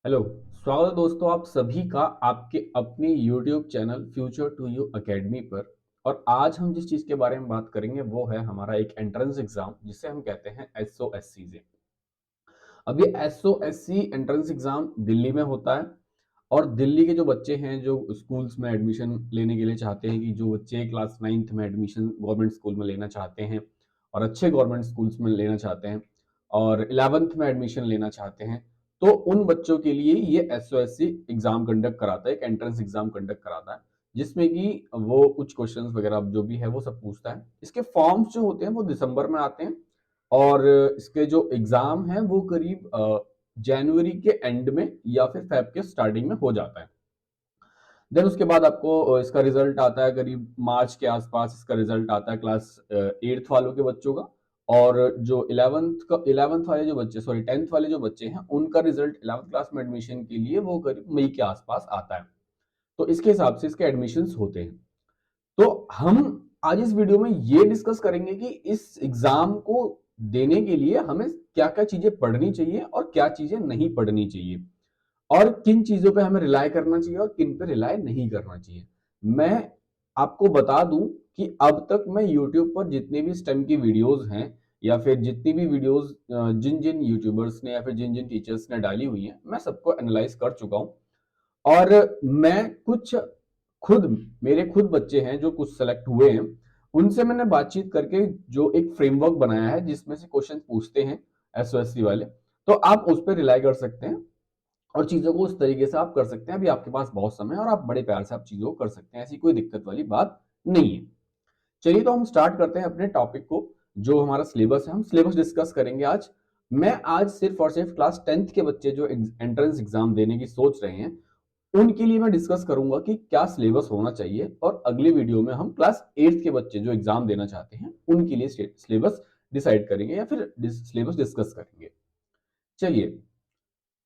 Hello. स्वागत है दोस्तों आप सभी का आपके अपने YouTube channel future to you academy पर। और आज हम जिस चीज के बारे में बात करेंगे वो है हमारा एक एंट्रेंस एग्जाम जिसे हम कहते हैं SOSC। अब ये SOSC एंट्रेंस एग्जाम दिल्ली में होता है। और दिल्ली के जो बच्चे हैं जो स्कूल्स में एडमिशन लेने के लिए चाहते हैं कि जो बच्चे क्लास 9th में एडमिशन गवर्नमेंट स्कूल में लेना चाहते हैं और अच्छे गवर्नमेंट स्कूल्स में लेना चाहते हैं और 11th में एडमिशन लेना चाहते हैं, तो उन बच्चों के लिए ये SOSC एग्जाम कंडक्ट कराता है, एक एंट्रेंस एग्जाम कंडक्ट कराता है जिसमें कि वो कुछ क्वेश्चंस वगैरह जो भी है वो सब पूछता है। इसके फॉर्म्स जो होते हैं वो दिसंबर में आते हैं और इसके जो एग्जाम है वो करीब जनवरी के एंड में या फिर फेब के स्टार्टिंग में हो जाता है। देन उसके बाद आपको इसका रिजल्ट आता है करीब मार्च के आसपास। इसका रिजल्ट आता है क्लास 8th वालों के बच्चों का। और जो 11th वाले जो बच्चे, सॉरी 10th वाले जो बच्चे हैं उनका रिजल्ट 11th क्लास में एडमिशन के लिए वो करीब मई के आसपास आता है। तो इसके हिसाब से इसके एडमिशंस होते हैं। तो हम आज इस वीडियो में ये डिस्कस करेंगे कि इस एग्जाम को देने के लिए हमें क्या क्या चीजें पढ़नी चाहिए और क्या चीजें नहीं पढ़नी चाहिए और किन चीजों पे हमें रिलाय करना चाहिए और किन पे रिलाय नहीं करना चाहिए। मैं आपको बता दूं कि अब तक मैं YouTube पर जितने भी स्टेम की वीडियोस हैं या फिर जितनी भी वीडियोस जिन जिन यूट्यूबर्स ने या फिर जिन जिन टीचर्स ने डाली हुई हैं, मैं सबको एनालाइज कर चुका हूं। और मैं कुछ खुद मेरे खुद बच्चे हैं जो कुछ सेलेक्ट हुए हैं, उनसे मैंने बातचीत करके जो एक फ्रेमवर्क बनाया है जिसमें से क्वेश्चन पूछते हैं SOSC वाले, तो आप उस पर रिलाई कर सकते हैं और चीजों को उस तरीके से आप कर सकते हैं। अभी आपके पास बहुत समय है और आप बड़े प्यार से आप चीजों को कर सकते हैं, ऐसी कोई दिक्कत वाली बात नहीं है। चलिए तो हम स्टार्ट करते हैं अपने टॉपिक को। जो हमारा सिलेबस है हम सिलेबस डिस्कस करेंगे आज। मैं आज सिर्फ और सिर्फ क्लास 10th के बच्चे जो एंट्रेंस एग्जाम देने की सोच रहे हैं उनके लिए मैं डिस्कस करूंगा कि क्या सिलेबस होना चाहिए, और अगले वीडियो में हम क्लास 8th के बच्चे जो एग्जाम देना चाहते हैं उनके लिए सिलेबस डिसाइड करेंगे या फिर सिलेबस डिस्कस करेंगे। चलिए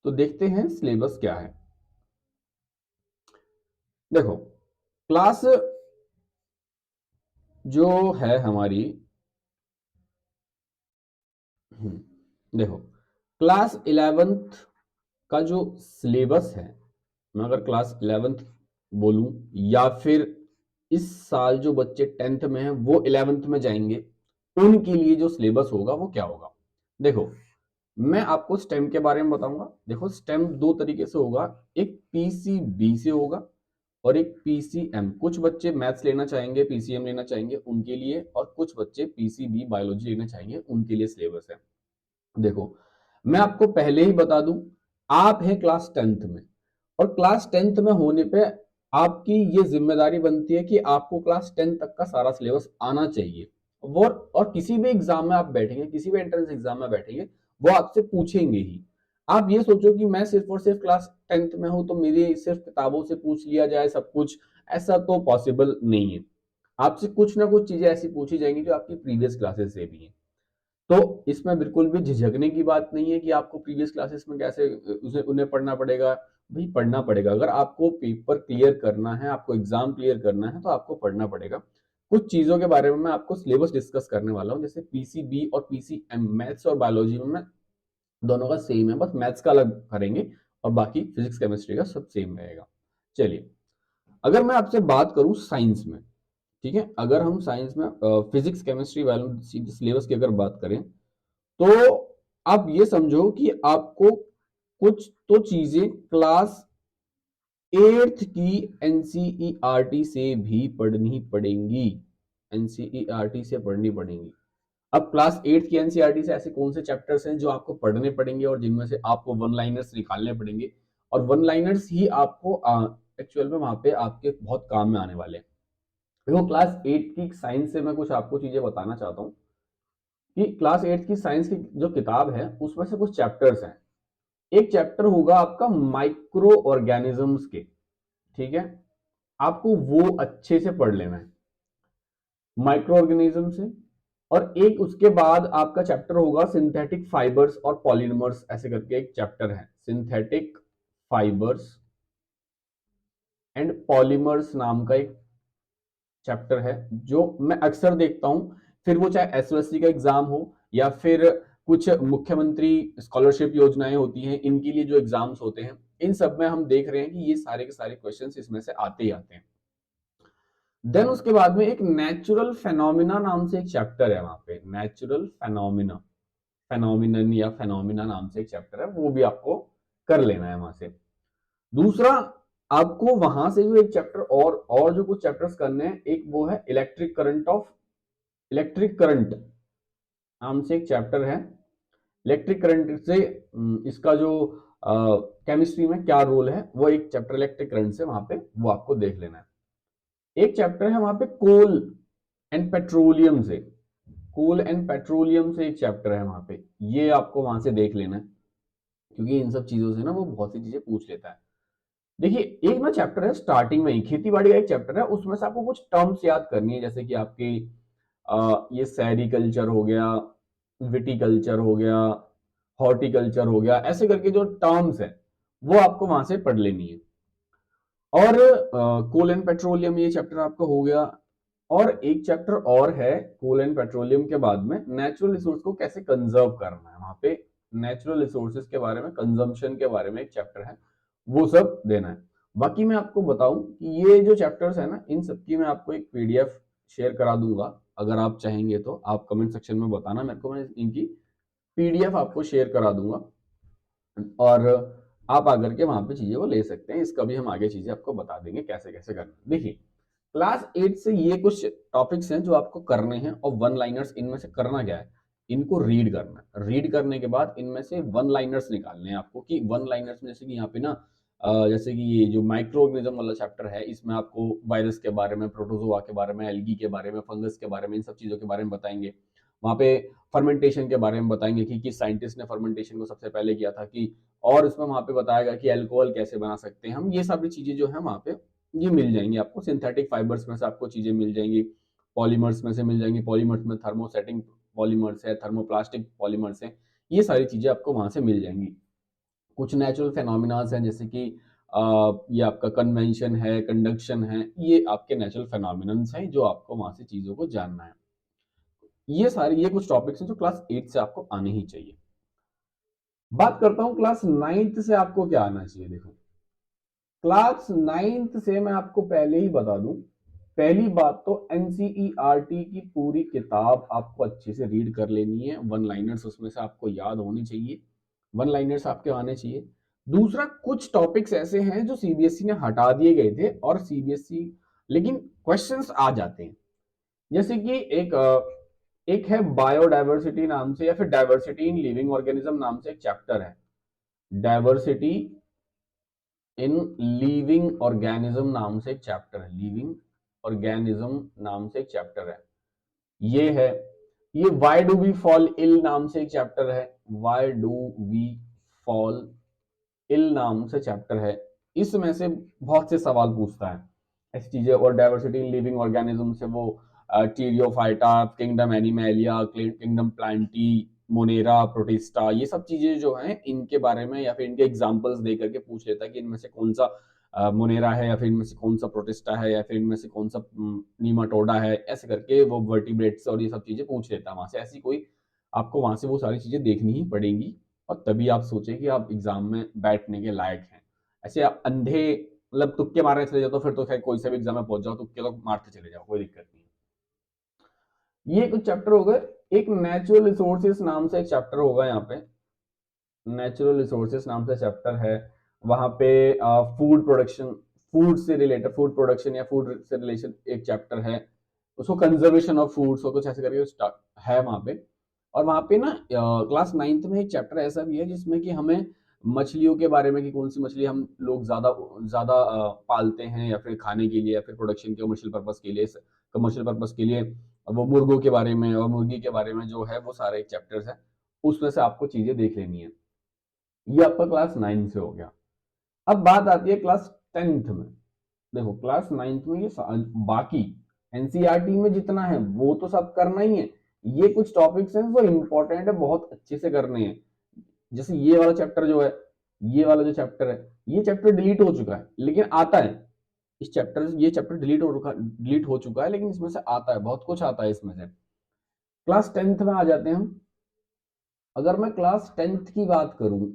तो देखते हैं सिलेबस क्या है। देखो, क्लास जो है हमारी, देखो क्लास 11th का जो सिलेबस है, मैं अगर क्लास 11th बोलूं या फिर इस साल जो बच्चे 10th में हैं वो 11th में जाएंगे, उनके लिए जो सिलेबस होगा वो क्या होगा। देखो, मैं आपको स्टेम के बारे में बताऊंगा। देखो, स्टेम दो तरीके से होगा, एक PCB से होगा और एक PCM। कुछ बच्चे मैथ्स लेना चाहेंगे, PCM लेना चाहेंगे उनके लिए, और कुछ बच्चे PCB बायोलॉजी लेना चाहेंगे उनके लिए सिलेबस है। देखो, मैं आपको पहले ही बता दूं, आप हैं क्लास 10th में और क्लास 10th में होने पे आपकी ये जिम्मेदारी बनती है कि आपको क्लास 10 तक का सारा सिलेबस आना चाहिए। और किसी भी एग्जाम में आप बैठेंगे, किसी भी एंट्रेंस एग्जाम में बैठेंगे, वो आपसे पूछेंगे ही। आप ये सोचो कि मैं सिर्फ और सिर्फ क्लास 10th में हूं तो मेरी सिर्फ किताबों से पूछ लिया जाए सब कुछ, ऐसा तो पॉसिबल नहीं है। आपसे कुछ ना कुछ चीजें ऐसी पूछी जाएंगी जो आपकी प्रीवियस क्लासेस से भी हैं। तो इसमें बिल्कुल भी झिझकने की बात नहीं है कि आपको प्रीवियस क्लासेस में कैसे उसे उन्हें पढ़ना पड़ेगा। भाई पढ़ना पड़ेगा, अगर आपको पेपर क्लियर करना है, आपको एग्जाम क्लियर करना है तो आपको पढ़ना पड़ेगा। कुछ चीजों के बारे में मैं आपको सिलेबस डिस्कस करने वाला हूँ, जैसे PCB और PCM, मैथ्स और बायोलॉजी में दोनों का सेम है, बस मैथ्स का अलग करेंगे और बाकी फिजिक्स केमिस्ट्री का सब सेम रहेगा। चलिए, अगर मैं आपसे बात करूं साइंस में, ठीक है, अगर हम साइंस में फिजिक्स केमिस्ट्री बायोलॉजी सिलेबस की अगर बात करें, तो आप ये समझो कि आपको कुछ तो चीजें क्लास 8th की NCERT से भी पढ़नी पड़ेंगी। NCERT से पढ़नी पड़ेंगी। अब क्लास 8th की NCERT से ऐसे कौन से चैप्टर्स हैं जो आपको पढ़ने पड़ेंगे और जिनमें से आपको वन लाइनर्स निकालने पड़ेंगे, और वन लाइनर्स ही आपको एक्चुअल में वहां पे आपके बहुत काम में आने वाले हैं। देखो, क्लास 8 की साइंस से मैं कुछ आपको चीजें बताना चाहता हूँ कि क्लास 8 की साइंस की जो किताब है उसमें से कुछ चैप्टर्स हैं। एक चैप्टर होगा आपका माइक्रो ऑर्गेनिजम्स के, ठीक है, आपको वो अच्छे से पढ़ लेना है माइक्रो ऑर्गेनिज्म से। और एक उसके बाद आपका चैप्टर होगा सिंथेटिक फाइबर्स और पॉलीमर्स, ऐसे करके एक चैप्टर है, सिंथेटिक फाइबर्स एंड पॉलीमर्स नाम का एक चैप्टर है जो मैं अक्सर देखता हूं। फिर वो चाहे SOSC का एग्जाम हो या फिर कुछ मुख्यमंत्री स्कॉलरशिप योजनाएं होती हैं, इनके लिए जो एग्जाम्स होते हैं, इन सब में हम देख रहे हैं कि ये सारे के सारे क्वेश्चंस इसमें से आते ही आते हैं। देन उसके बाद में एक नेचुरल फेनोमिना नाम से एक चैप्टर है, वहां पे नेचुरल फेनोमिना, फेनोमिनन या फेनोमिना नाम से एक चैप्टर है, वो भी आपको कर लेना है वहां से। दूसरा, आपको वहां से जो एक चैप्टर और जो कुछ चैप्टर्स करने हैं, एक वो है इलेक्ट्रिक करंट नाम से एक चैप्टर है। इलेक्ट्रिक करंट से इसका जो केमिस्ट्री में क्या रोल है, वो एक चैप्टर इलेक्ट्रिक करंट से वहां पे वो आपको देख लेना है। एक चैप्टर है वहां पे कोल एंड पेट्रोलियम से, कोल एंड पेट्रोलियम से एक चैप्टर है वहां पे, ये आपको वहां से देख लेना है, क्योंकि इन सब चीजों से ना वो बहुत सी चीजें पूछ लेता है। देखिए, एक ना चैप्टर है स्टार्टिंग में ही, खेती बाड़ी का एक चैप्टर है, उसमें से आपको कुछ टर्म्स याद करनी है, जैसे कि आपके ये सेरिकल्चर हो गया, विटिकल्चर हो गया, हॉर्टिकल्चर हो गया, ऐसे करके जो टर्म्स है वो आपको वहां से पढ़ लेनी है। और कोल एंड पेट्रोलियम ये चैप्टर आपका हो गया। और एक चैप्टर और है कोल एंड पेट्रोलियम के बाद में, नेचुरल रिसोर्स को कैसे कंजर्व करना है, वहां पे नेचुरल रिसोर्सेज के बारे में, कंजम्पशन के बारे में एक चैप्टर है, वो सब देना है। बाकी मैं आपको बताऊं कि ये जो चैप्टर्स है ना, इन सबकी मैं आपको एक पीडीएफ शेयर करा दूंगा, अगर आप चाहेंगे तो आप कमेंट सेक्शन में बताना मेरे को, मैं इनकी पीडीएफ आपको शेयर करा दूंगा, और आप आकर के वहां पे चीजें वो ले सकते हैं। इसका भी हम आगे चीजें आपको बता देंगे कैसे कैसे करना है। देखिए, क्लास 8 से ये कुछ टॉपिक्स हैं जो आपको करने हैं, और वन लाइनर्स इनमें से करना क्या है, इनको रीड करना है। रीड करने के बाद इनमें से वन लाइनर्स निकालने हैं आपको, कि वन लाइनर्स में जैसे कि यहाँ पे ना जैसे कि ये जो माइक्रो ऑर्गेनिज्म वाला चैप्टर है, इसमें आपको वायरस के बारे में, प्रोटोजोआ के बारे में, एल्गी के बारे में, फंगस के बारे में, इन सब चीजों के बारे में बताएंगे। वहां पे फर्मेंटेशन के बारे में बताएंगे कि किस साइंटिस्ट ने फर्मेंटेशन को सबसे पहले किया था, कि और इसमें वहां पे बताएगा कि अल्कोहल कैसे बना सकते हैं हम। ये सारी चीजें जो है वहां पे ये मिल जाएंगी आपको। सिंथेटिक फाइबर्स में से आपको चीजें मिल जाएंगी, पॉलीमर्स में से मिल जाएंगी, पॉलीमर्स में थर्मोसेटिंग पॉलीमर्स है, थर्मोप्लास्टिक पॉलीमर्स है, ये सारी चीजें आपको वहां से मिल जाएंगी। कुछ नेचुरल फेनोमिनास हैं, जैसे कि ये आपका कन्वेंशन है, कंडक्शन है, ये आपके नेचुरल फेनोमिनन्स हैं जो आपको वहां से चीजों को जानना है। ये कुछ टॉपिक्स हैं जो क्लास 8 से आपको आने ही चाहिए। बात करता हूं क्लास 9th से आपको क्या आना चाहिए। देखो, क्लास 9th से मैं आपको पहले ही बता दूं, पहली बात तो एनसीईआरटी की पूरी किताब आपको अच्छे से रीड कर लेनी है। वन लाइनर्स उसमें से आपको याद होने चाहिए, वन लाइनर्स आपके आने चाहिए। दूसरा, कुछ टॉपिक्स ऐसे हैं जो सीबीएसई ने हटा दिए गए थे, और सीबीएसई लेकिन क्वेश्चंस आ जाते हैं। जैसे कि एक है बायोडाइवर्सिटी नाम से, या फिर डाइवर्सिटी इन लिविंग ऑर्गेनिज्म नाम से एक चैप्टर है। डाइवर्सिटी इन लिविंग ऑर्गेनिज्म नाम से एक चैप्टर है, लिविंग ऑर्गेनिज्म नाम से एक चैप्टर है, ये है। ये why do we fall ill नाम से एक चैप्टर है, why do we fall ill नाम से चैप्टर है। इसमें से बहुत से सवाल पूछता है ऐसी चीजें। और डाइवर्सिटी इन लिविंग ऑर्गेनिज्म से वो Pteridophyta, kingdom Animalia, kingdom Plantae, Monera, Protista, ये सब चीजें जो हैं इनके बारे में, या फिर इनके एग्जांपल्स दे करके पूछ लेता है कि इनमें से कौन सा मोनेरा है, या फिर इनमें से कौन सा प्रोटिस्टा है, या फिर इनमें से कौन सा नीमाटोडा है। ऐसे करके वो वर्टिब्रेट्स और ये सब चीजें पूछ लेता है वहां से। ऐसी कोई आपको वहां से वो सारी चीजें देखनी ही पड़ेंगी, और तभी आप सोचें कि आप एग्जाम में बैठने के लायक हैं। ऐसे आप अंधे मतलब तुक्के मारने चले जाओ तो फिर तो खैर कोई सा भी एग्जाम में पहुंच जाओ, तुक्के तो मारते चले जाओ, कोई दिक्कत नहीं है। ये कुछ चैप्टर हो गए। एक नेचुरल रिसोर्सेस नाम से एक चैप्टर होगा यहाँ पे, नेचुरल रिसोर्सेस नाम से चैप्टर है। वहां पे फूड प्रोडक्शन, फूड से रिलेटेड, फूड प्रोडक्शन या फूड से रिलेशन एक चैप्टर है। उसको कंजर्वेशन ऑफ फूड्स और कुछ ऐसे करके है वहां पे। और वहां पे ना क्लास 9th में एक चैप्टर ऐसा भी है जिसमें कि हमें मछलियों के बारे में, कि कौन सी मछली हम लोग ज्यादा ज्यादा पालते हैं, या फिर खाने के लिए, या फिर प्रोडक्शन के कमर्शियल पर्पस के लिए, कमर्शियल पर्पस के लिए, वो मुर्गों के बारे में और मुर्गी के बारे में जो है वो सारे एक चैप्टर्स है। उसमें से आपको चीजें देख लेनी है। ये आपका क्लास 9 से हो गया। अब बात आती है क्लास 10th में। देखो, क्लास 9th में ये बाकी एनसीईआरटी में जितना है वो तो सब करना ही है। ये कुछ टॉपिक्स हैं जो इंपॉर्टेंट है, बहुत अच्छे से करने हैं। जैसे ये वाला चैप्टर जो है, ये वाला जो चैप्टर है, ये चैप्टर डिलीट हो चुका है लेकिन आता है। इस चैप्टर ये चैप्टर डिलीट हो चुका है, लेकिन इसमें से आता है, बहुत कुछ आता है इसमें से। क्लास 10th में आ जाते हैं हम। अगर मैं क्लास 10th की बात करूं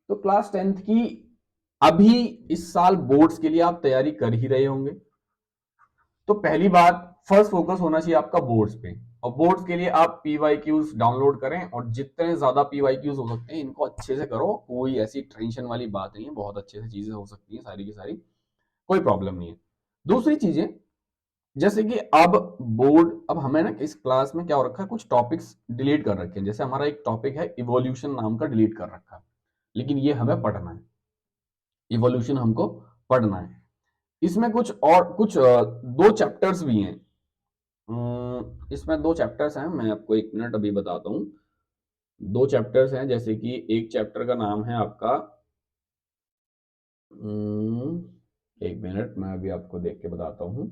तो क्लास 10th की अभी इस साल बोर्ड्स के लिए आप तैयारी कर ही रहे होंगे। तो पहली बात, फर्स्ट फोकस होना चाहिए आपका बोर्ड्स पे, और बोर्ड्स के लिए आप पीवाईक्यूज डाउनलोड करें और जितने ज्यादा पीवाईक्यूज हो सकते हैं इनको अच्छे से करो। कोई ऐसी टेंशन वाली बात नहीं है, बहुत अच्छे से चीजें हो सकती हैं सारी की सारी, कोई प्रॉब्लम नहीं है। दूसरी चीजें, जैसे कि अब हमें ना इस क्लास में क्या हो रखा है, कुछ टॉपिक्स डिलीट कर रखे हैं। जैसे हमारा एक टॉपिक है इवोल्यूशन नाम का, डिलीट कर रखा है, लेकिन ये हमें पढ़ना है, इवोल्यूशन हमको पढ़ना है। इसमें दो चैप्टर्स भी हैं। इसमें दो चैप्टर्स हैं, मैं आपको एक मिनट अभी बताता हूँ। दो चैप्टर्स हैं, जैसे कि एक चैप्टर का नाम है आपका, एक मिनट मैं अभी आपको देख के बताता हूँ।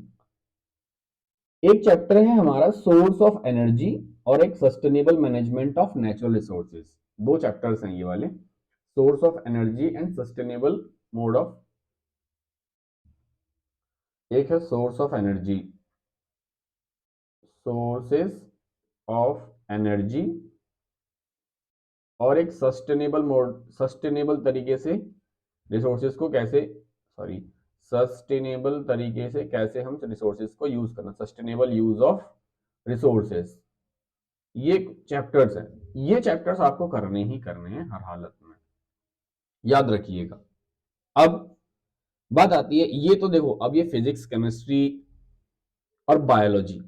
एक चैप्टर है हमारा सोर्स ऑफ एनर्जी, और एक sustainable management of natural resources. दो चैप्टर्स हैं ये वाले, source of energy and sustainable mode of. एक है source of energy, sources of energy, और एक सस्टेनेबल मोड, सस्टेनेबल तरीके से रिसोर्सेज को कैसे, सॉरी, सस्टेनेबल तरीके से कैसे हम रिसोर्सेज को यूज करना, सस्टेनेबल यूज ऑफ रिसोर्सेज। ये चैप्टर्स हैं, ये चैप्टर्स आपको करने ही करने हैं हर हालत में, याद रखिएगा। अब बात आती है, ये तो देखो, अब ये फिजिक्स, केमिस्ट्री और बायोलॉजी,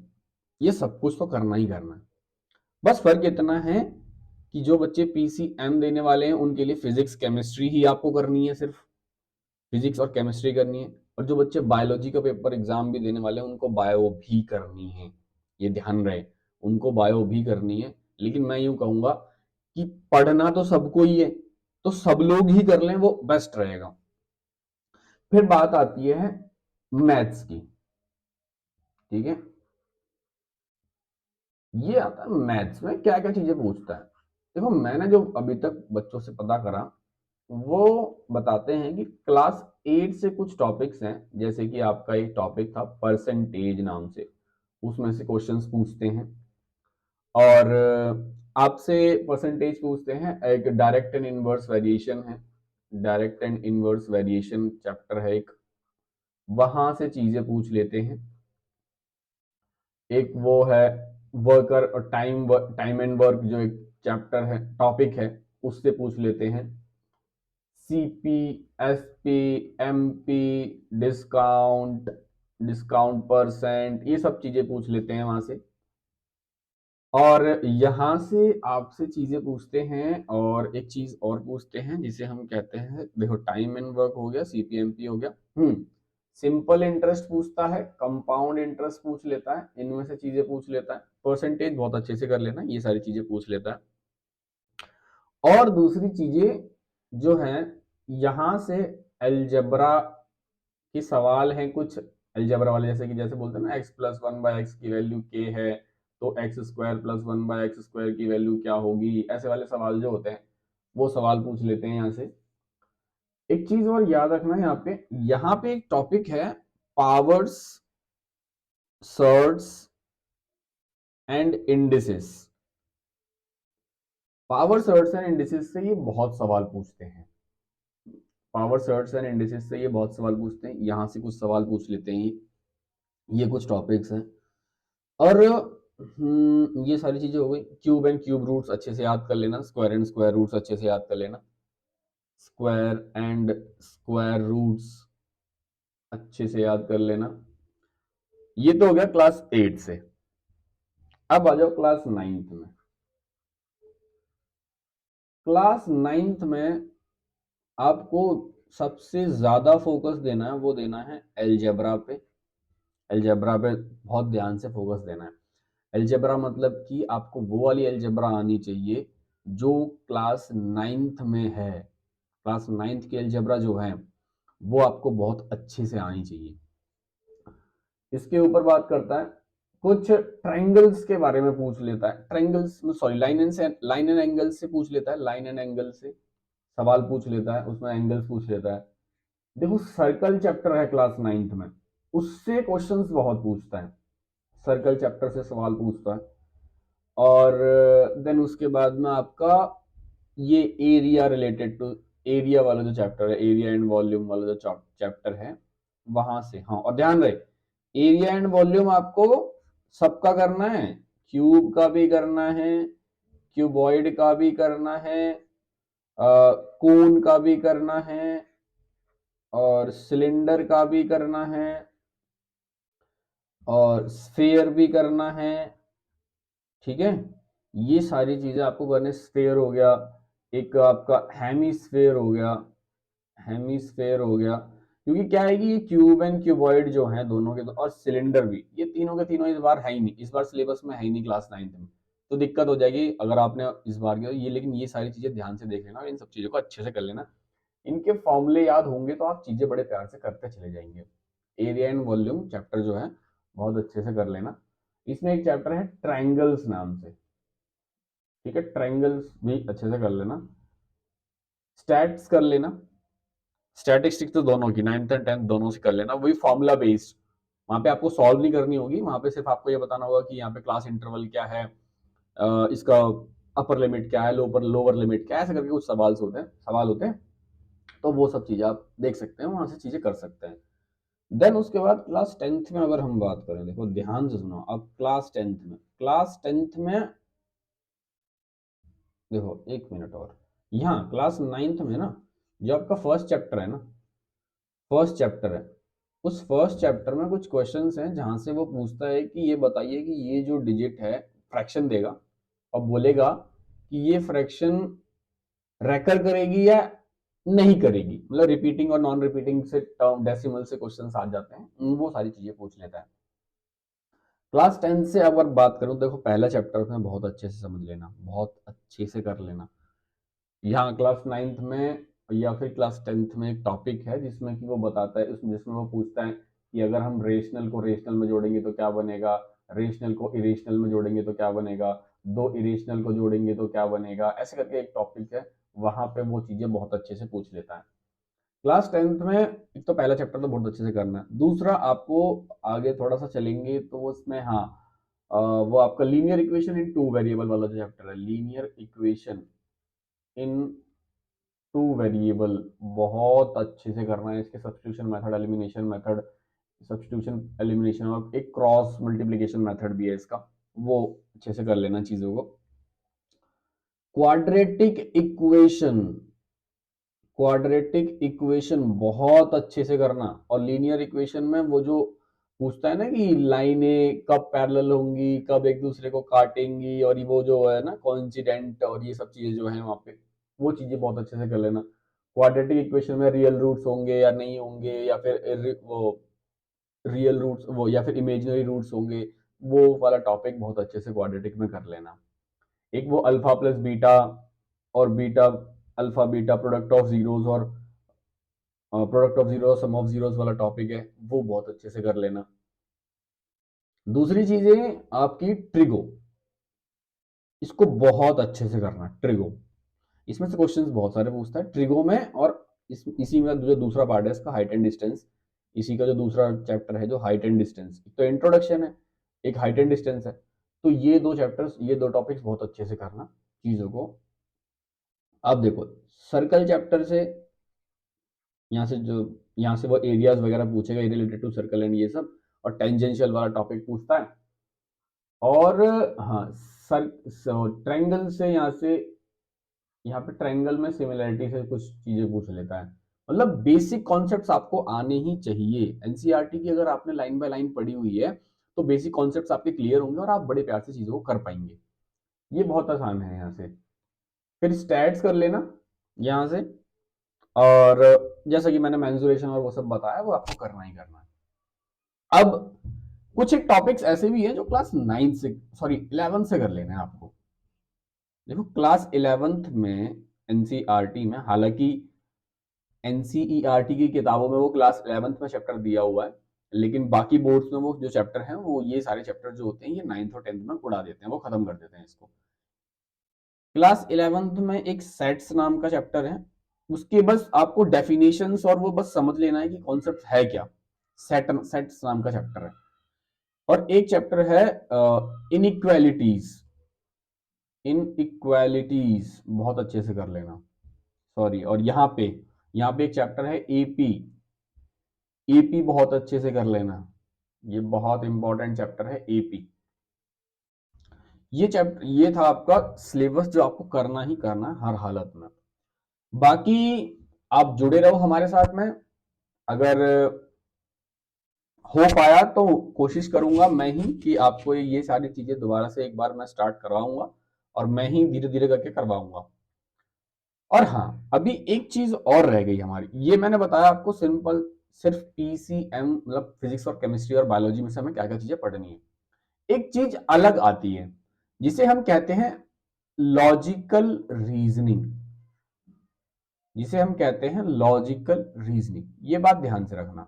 ये सब कुछ तो करना ही करना है। बस फर्क इतना है कि जो बच्चे पीसीएम देने वाले हैं उनके लिए फिजिक्स केमिस्ट्री ही आपको करनी है, सिर्फ फिजिक्स और केमिस्ट्री करनी है। और जो बच्चे बायोलॉजी का पेपर एग्जाम भी देने वाले हैं उनको बायो भी करनी है, ये ध्यान रहे, उनको बायो भी करनी है। लेकिन मैं यूं कहूंगा कि पढ़ना तो सबको ही है, तो सब लोग ही कर लें, वो बेस्ट रहेगा। फिर बात आती है मैथ्स की, ठीक है। ये आता है मैथ्स में क्या क्या चीजें पूछता है। देखो, मैंने जो अभी तक बच्चों से पता करा, वो बताते हैं कि क्लास 8 से कुछ टॉपिक्स हैं, जैसे कि आपका एक टॉपिक था परसेंटेज नाम से, उसमें से क्वेश्चंस पूछते हैं। और आपसे परसेंटेज पूछते हैं, एक डायरेक्ट एंड इनवर्स वेरिएशन है, direct and inverse variation chapter है एक, वहां से चीजें पूछ लेते हैं। एक वो है वर्कर और टाइम एंड वर्क, जो एक चैप्टर है, टॉपिक है, उससे पूछ लेते हैं। CP, SP, MP, discount, discount percent, ये सब चीजें पूछ लेते हैं वहां से। और यहां से आपसे चीजें पूछते हैं, और एक चीज और पूछते हैं जिसे हम कहते हैं, देखो, टाइम एंड वर्क हो गया, सीपीएमपी हो गया, सिंपल इंटरेस्ट पूछता है, कंपाउंड इंटरेस्ट पूछ लेता है, इनमें से चीजें पूछ लेता है। परसेंटेज बहुत अच्छे से कर लेना, ये सारी चीजें पूछ लेता है। और दूसरी चीजें जो हैं, यहां से अलजेब्रा के सवाल हैं कुछ, अलजेब्रा वाले, जैसे कि जैसे बोलते हैं ना, x plus one by x की वैल्यू के है, तो x square plus one by x square की वैल्यू क्या होगी, ऐसे वाले सवाल जो होते हैं वो सवाल पूछ लेते हैं यहाँ से। एक चीज और याद रखना है, यहाँ पे एक टॉपिक है, powers, shirts and indices. Power shirts and indices से ये बहुत सवाल पूछते हैं, पावर सर्ट्स एंड इंडिसेस से ये बहुत सवाल पूछते हैं, यहाँ से कुछ सवाल पूछ लेते हैं ये कुछ टॉपिक्स हैं। और ये सारी चीजें हो गई। क्यूब एंड क्यूब रूट्स अच्छे से याद कर लेना, स्क्वायर एंड स्क्वायर रूट्स अच्छे से याद कर लेना, स्क्वायर एंड स्क्वायर रूट्स अच्छे से याद कर लेना। ये तो हो गया क्लास 8 से। अब आ जाओ क्लास 9th में। क्लास 9th में आपको सबसे ज्यादा फोकस देना है, वो देना है एलजेब्रा पे। एलजेब्रा पे बहुत ध्यान से फोकस देना है। एलजेब्रा मतलब कि आपको वो वाली एलजेब्रा आनी चाहिए जो क्लास 9th में है। क्लास 9th की एलजेब्रा जो है वो आपको बहुत अच्छे से आनी चाहिए। इसके ऊपर बात करता है, कुछ ट्रायंगल्स के बारे में पूछ लेता है, triangles, sorry, line and angle से पूछ लेता है, लाइन एंड एंगल से सवाल पूछ लेता है, उसमें एंगल्स पूछ लेता है। देखो, सर्कल चैप्टर है क्लास 9th में, उससे क्वेश्चंस बहुत पूछता है, सर्कल चैप्टर से सवाल पूछता है। और देन उसके बाद में आपका ये एरिया रिलेटेड टू एरिया वाला जो चैप्टर है, एरिया एंड वॉल्यूम वाला जो चैप्टर है वहां से। हाँ, और ध्यान रहे एरिया एंड वॉल्यूम आपको सबका करना है, क्यूब का भी करना है, क्यूबॉइड का भी करना है, कोन का भी करना है, और सिलेंडर का भी करना है, और स्फेयर भी करना है। ठीक है, ये सारी चीजें आपको करने। स्फेयर हो गया, एक आपका हेमीस्फेयर हो गया, हेमीस्फेयर हो गया, क्योंकि क्या है कि ये क्यूब एंड क्यूबॉइड जो हैं दोनों के और सिलेंडर भी, ये तीनों के तीनों इस बार है ही नहीं, इस बार सिलेबस में है ही नहीं क्लास 9th में, तो दिक्कत हो जाएगी अगर आपने इस बार किया ये। लेकिन ये सारी चीजें ध्यान से देख लेना और इन सब चीजों को अच्छे से कर लेना, इनके फॉर्मूले याद होंगे तो आप चीजें बड़े प्यार से करते चले जाएंगे। एरिया एंड वॉल्यूम चैप्टर जो है बहुत अच्छे से कर लेना। इसमें एक चैप्टर है ट्रायंगल्स नाम से, ठीक है, ट्रायंगल्स भी अच्छे से कर लेना। स्टैट्स कर लेना, स्टैटिस्टिक्स तो दोनों की 9th एंड 10th दोनों से कर लेना, वही फॉर्मूला बेस्ड। वहां पे आपको सॉल्व नहीं करनी होगी, वहां पे सिर्फ आपको ये बताना होगा कि यहाँ पे क्लास इंटरवल क्या है, इसका अपर लिमिट क्या है, लोअर लिमिट क्या है, ऐसे करके कुछ सवाल होते हैं। तो वो सब चीजें आप देख सकते हैं, वहां से चीजें कर सकते हैं। देन उसके बाद क्लास 10th में अगर हम बात करें, देखो ध्यान से सुनो, अब क्लास 10th में देखो, एक मिनट और, यहाँ क्लास 9th में ना जो आपका फर्स्ट चैप्टर है ना, फर्स्ट चैप्टर है, उस फर्स्ट चैप्टर में कुछ क्वेश्चंस हैं जहां से वो पूछता है कि ये बताइए कि ये जो डिजिट है, फ्रैक्शन देगा और बोलेगा कि ये फ्रैक्शन रेकर करेगी या नहीं करेगी, मतलब रिपीटिंग और नॉन रिपीटिंग से टर्म डेसिमल से क्वेश्चंस आ जाते हैं, वो सारी चीजें पूछ लेता है। क्लास 10 से अगर बात करूं, देखो पहला चैप्टर में बहुत अच्छे से समझ लेना, बहुत अच्छे से कर लेना। यहाँ क्लास 9th में या फिर क्लास 10th में एक टॉपिक है जिसमें कि वो बताता है, जिसमें वो पूछता है कि अगर हम रेशनल को रेशनल में जोड़ेंगे तो क्या बनेगा, रेशनल को इरेशनल में जोड़ेंगे तो क्या बनेगा, दो इरेशनल को जोड़ेंगे तो क्या बनेगा, ऐसे करके एक टॉपिक है, वहां पे वो चीजें बहुत अच्छे से पूछ लेता है। क्लास 10th में एक तो पहला चैप्टर तो बहुत अच्छे से करना है, दूसरा आपको आगे थोड़ा सा चलेंगे तो उसमें हाँ, वो आपका linear equation in two variable वाला जो चैप्टर है, linear equation in two variable, बहुत अच्छे से करना है। इसके substitution method, elimination method, substitution elimination, और एक क्रॉस मल्टीप्लिकेशन मेथड भी है इसका, वो अच्छे से कर लेना चीजों को। क्वाड्रेटिक इक्वेशन, क्वाड्रेटिक इक्वेशन बहुत अच्छे से करना, और लीनियर इक्वेशन में वो जो पूछता है ना कि लाइनें कब पैरेलल होंगी, कब एक दूसरे को काटेंगी, और ये वो जो है ना कोइंसिडेंट और ये सब चीजें जो है वहां पे, वो चीजें बहुत अच्छे से कर लेना। क्वाड्रेटिक इक्वेशन में रियल रूट्स होंगे या नहीं होंगे, या फिर वो रियल रूट्स वो या फिर इमेजिनरी रूट्स होंगे, वो वाला टॉपिक बहुत अच्छे से क्वाड्रेटिक में कर लेना। एक वो अल्फा प्लस बीटा और beta, alpha beta product of zeros और product of zero sum of zeros वाला टॉपिक है, वो बहुत अच्छे से कर लेना। दूसरी चीजें आपकी ट्रिगो, इसको बहुत अच्छे से करना। ट्रिगो, इसमें से क्वेश्चंस बहुत सारे पूछता है ट्रिगो में, और इसी में जो दूसरा पार्ट है इसका, हाइट एंड डिस्टेंस, इसी का जो दूसरा चैप्टर है जो हाइट एंड डिस्टेंस, तो इंट्रोडक्शन है, एक हाइट एंड डिस्टेंस है, तो ये दो चैप्टर्स, ये दो टॉपिक्स बहुत अच्छे से करना चीजों को। अब देखो सर्कल चैप्टर से, यहाँ से जो, यहाँ से वो एरियाज वगैरह पूछेगा रिलेटेड टू सर्कल एंड ये सब, और टेंजेंशियल वाला टॉपिक पूछता है। और हाँ, सर ट्रायंगल से यहाँ से, यहाँ पे ट्रायंगल में सिमिलरिटी से कुछ चीजें पूछ लेता है, मतलब बेसिक कॉन्सेप्ट्स आपको आने ही चाहिए। एनसीईआरटी की अगर आपने लाइन बाय लाइन पढ़ी हुई है तो बेसिक कॉन्सेप्ट्स आपके क्लियर होंगे और आप बड़े प्यार से चीजों को कर पाएंगे, ये बहुत आसान है यहाँ से। फिर स्टैट्स कर लेना यहाँ से, और जैसा कि मैंने मेंसुरेशन और वो सब बताया, वो आपको करना ही करना है। अब कुछ एक टॉपिक्स ऐसे भी हैं जो क्लास 9 से, सॉरी 11 से कर लेना है आपको। देखो क्लास 11th में एनसीईआरटी में, हालांकि एनसीईआरटी की किताबों में वो क्लास 11th में चैप्टर दिया हुआ है, लेकिन बाकी बोर्ड्स में वो जो चैप्टर हैं वो ये सारे चैप्टर जो होते हैं ये 9th और 10th में उड़ा देते हैं, वो खत्म कर देते हैं इसको। क्लास 11th में एक सेट्स नाम का चैप्टर है, उसके बस आपको डेफिनेशंस और वो बस समझ लेना है कि कॉन्सेप्ट है क्या, सेट्स नाम का चैप्टर है। और एक चैप्टर है इनइक्वालिटीज, इनइक्वालिटीज बहुत अच्छे से कर लेना, सॉरी। और यहाँ पे एक चैप्टर है एपी, एपी बहुत अच्छे से कर लेना, ये बहुत इंपॉर्टेंट चैप्टर है एपी। ये था आपका सिलेबस जो आपको करना ही करना है हर हालत में। बाकी आप जुड़े रहो हमारे साथ में, अगर हो पाया तो कोशिश करूंगा मैं ही कि आपको ये सारी चीजें दोबारा से एक बार मैं स्टार्ट करवाऊंगा, और मैं ही धीरे धीरे करके करवाऊंगा। और हाँ, अभी एक चीज और रह गई हमारी, ये मैंने बताया आपको सिंपल, सिर्फ पीसीएम मतलब फिजिक्स और केमिस्ट्री और बायोलॉजी में से हमें क्या क्या चीजें पढ़नी है। एक चीज अलग आती है जिसे हम कहते हैं लॉजिकल रीजनिंग, जिसे हम कहते हैं लॉजिकल रीजनिंग। ये बात ध्यान से रखना,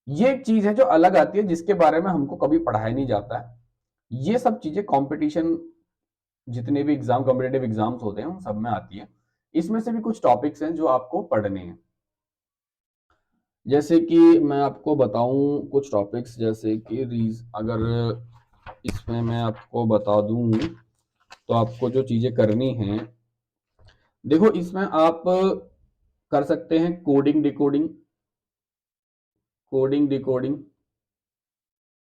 ये एक चीज है जो अलग आती है, जिसके बारे में हमको कभी पढ़ाया नहीं जाता है। ये सब चीजें कंपटीशन, जितने भी एग्जाम कॉम्पिटेटिव एग्जाम्स होते हैं उन सब में आती है। इसमें से भी कुछ टॉपिक्स हैं जो आपको पढ़ने हैं। जैसे कि मैं आपको बताऊं कुछ टॉपिक्स, जैसे कि रीज, अगर इसमें मैं आपको बता दूं तो आपको जो चीजें करनी हैं, देखो इसमें आप कर सकते हैं कोडिंग डिकोडिंग, कोडिंग डिकोडिंग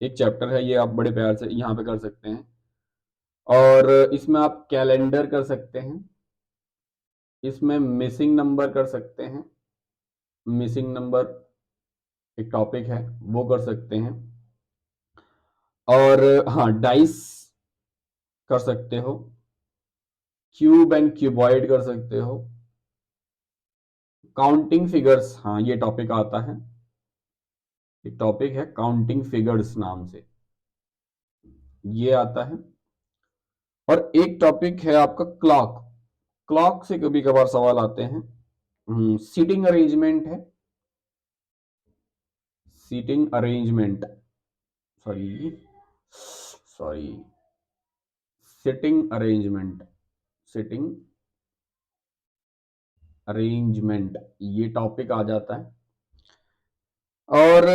एक चैप्टर है, ये आप बड़े प्यार से यहाँ पे कर सकते हैं। और इसमें आप कैलेंडर कर सकते हैं, इसमें मिसिंग नंबर कर सकते हैं, मिसिंग नंबर एक टॉपिक है वो कर सकते हैं। और हाँ, डाइस कर सकते हो, क्यूब एंड क्यूबॉइड कर सकते हो, काउंटिंग फिगर्स, हाँ ये टॉपिक आता है, एक टॉपिक है काउंटिंग फिगर्स नाम से, ये आता है। और एक टॉपिक है आपका क्लॉक, क्लॉक से कभी कभार सवाल आते हैं। सीटिंग अरेंजमेंट है, seating arrangement, sorry sorry, sitting arrangement, sitting arrangement, ये टॉपिक आ जाता है। और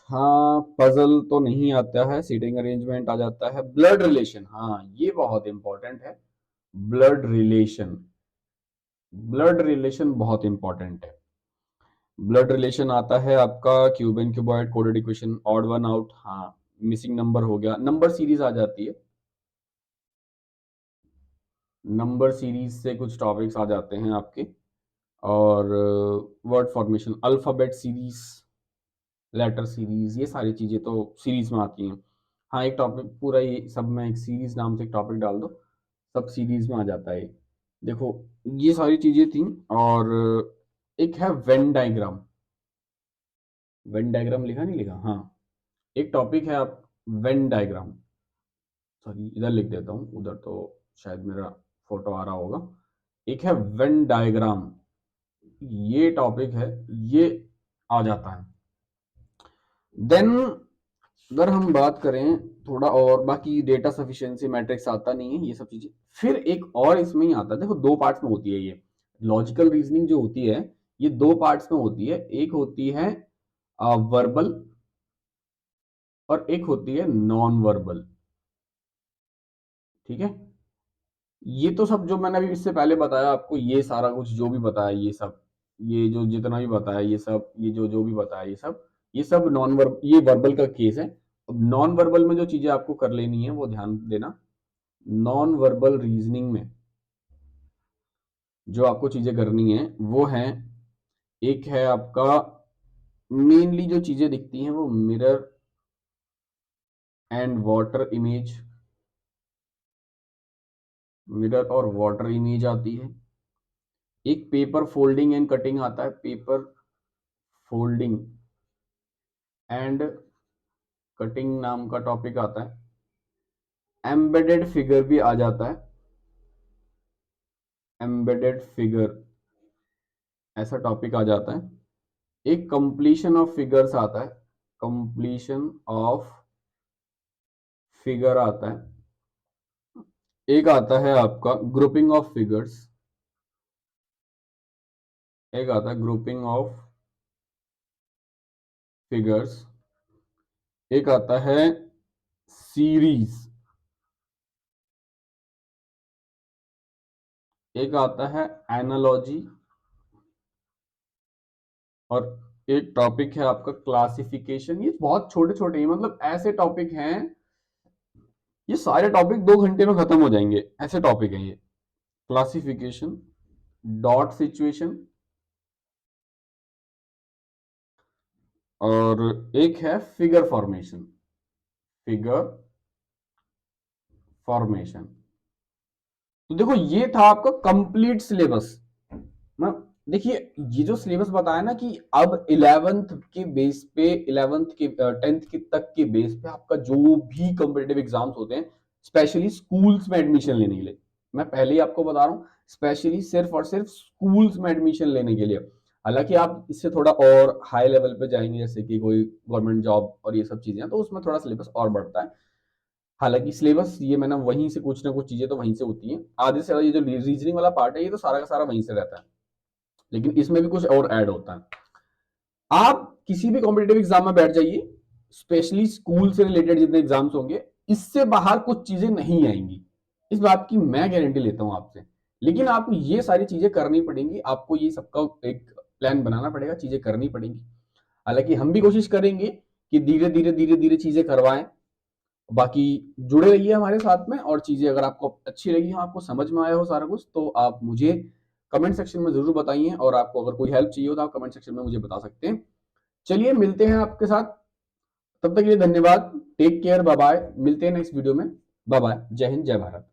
हाँ, पजल तो नहीं आता है, सीटिंग अरेंजमेंट आ जाता है। ब्लड रिलेशन, हाँ ये बहुत इंपॉर्टेंट है, ब्लड रिलेशन, ब्लड रिलेशन बहुत इंपॉर्टेंट है। ब्लड रिलेशन आता है आपका, cube and cuboid, coded equation, odd one out, हाँ मिसिंग नंबर हो गया, नंबर सीरीज आ जाती है, नंबर सीरीज से कुछ टॉपिक्स आ जाते हैं आपके। और word formation, alphabet series, letter series, ये सारी चीजें तो सीरीज में आती हैं। हाँ एक टॉपिक पूरा ये सब में एक सीरीज नाम से एक टॉपिक डाल दो, सब सीरीज में आ जाता है। देखो ये सारी चीजें थी। और एक है वेन डायग्राम, वेन डायग्राम लिखा नहीं लिखा, हाँ एक टॉपिक है आप, वेन डायग्राम, सॉरी इधर लिख देता हूँ, उधर तो शायद मेरा फोटो आ रहा होगा। एक है वेन डायग्राम, ये टॉपिक है, ये आ जाता है। देन अगर हम बात करें थोड़ा और, बाकी डेटा सफिशिएंसी मैट्रिक्स आता नहीं है, ये सब चीजें। फिर एक और इसमें ही आता है, देखो दो पार्ट्स में होती है ये लॉजिकल रीजनिंग जो होती है, ये दो पार्ट्स में होती है, एक होती है वर्बल और एक होती है नॉन वर्बल, ठीक है। ये तो सब जो मैंने अभी इससे पहले बताया आपको, ये सारा कुछ जो भी बताया, ये सब, ये जो जितना भी बताया, ये सब, ये जो जो भी बताया, ये सब नॉन वर्ब, ये वर्बल का केस है। अब नॉन वर्बल में जो चीजें आपको कर लेनी है वो ध्यान देना। नॉन वर्बल रीजनिंग में जो आपको चीजें करनी है वो है, एक है आपका, मेनली जो चीजें दिखती हैं वो mirror and water image, mirror और वाटर इमेज आती है। एक पेपर फोल्डिंग एंड कटिंग आता है, पेपर फोल्डिंग एंड कटिंग नाम का टॉपिक आता है। एम्बेडेड फिगर भी आ जाता है, एम्बेडेड फिगर ऐसा टॉपिक आ जाता है। एक कंप्लीशन ऑफ फिगर्स आता है, कंप्लीशन ऑफ फिगर आता है। एक आता है आपका ग्रुपिंग ऑफ फिगर्स, एक आता है ग्रुपिंग ऑफ फिगर्स, एक आता है सीरीज, एक आता है एनालॉजी, और एक टॉपिक है आपका क्लासिफिकेशन। ये बहुत छोटे छोटे हैं, मतलब ऐसे टॉपिक हैं, ये सारे टॉपिक 2 घंटे में खत्म हो जाएंगे, ऐसे टॉपिक है ये। क्लासिफिकेशन, डॉट सिचुएशन, और एक है फिगर फॉर्मेशन। Figure formation. तो देखो ये था आपका कंप्लीट सिलेबस ना। देखिए ये जो सिलेबस बताया ना कि अब 11th के बेस पे, 11th के 10th के तक के बेस पे आपका जो भी कॉम्पिटेटिव एग्जाम्स होते हैं, स्पेशली स्कूल्स में एडमिशन लेने के लिए, मैं पहले ही आपको बता रहा हूँ, स्पेशली सिर्फ और सिर्फ स्कूल्स में एडमिशन लेने के लिए। हालांकि आप इससे थोड़ा और हाई लेवल पे जाएंगे, जैसे कि कोई गवर्नमेंट जॉब और ये सब चीजें, तो उसमें थोड़ा सिलेबस और बढ़ता है। हालांकि सिलेबस ये मैंने वहीं से कुछ ना कुछ चीजें तो वहीं से होती हैं, आधे से ज्यादा ये जो रीजनिंग वाला पार्ट है ये तो सारा का सारा वहीं से रहता है, लेकिन इसमें भी कुछ और ऐड होता है। आप किसी भी कॉम्पिटेटिव एग्जाम में बैठ जाइए, स्पेशली स्कूल से रिलेटेड जितने एग्जाम्स होंगे, इससे बाहर कुछ चीजें नहीं आएंगी, इस बात की मैं गारंटी लेता हूं आपसे। लेकिन आपको ये सारी चीजें करनी पड़ेंगी, आपको ये सबका एक प्लान बनाना पड़ेगा, चीजें करनी पड़ेंगी। हालांकि हम भी कोशिश करेंगे कि धीरे धीरे धीरे धीरे चीजें करवाएं। बाकी जुड़े रहिए हमारे साथ में, और चीजें अगर आपको अच्छी लगी हो, आपको समझ में आया हो सारा कुछ, तो आप मुझे कमेंट सेक्शन में जरूर बताइए, और आपको अगर कोई हेल्प चाहिए हो तो आप कमेंट सेक्शन में मुझे बता सकते हैं। चलिए मिलते हैं आपके साथ, तब तक के लिए धन्यवाद, टेक केयर, बाय बाय, मिलते हैं नेक्स्ट वीडियो में। बाय बाय, जय हिंद, जय भारत।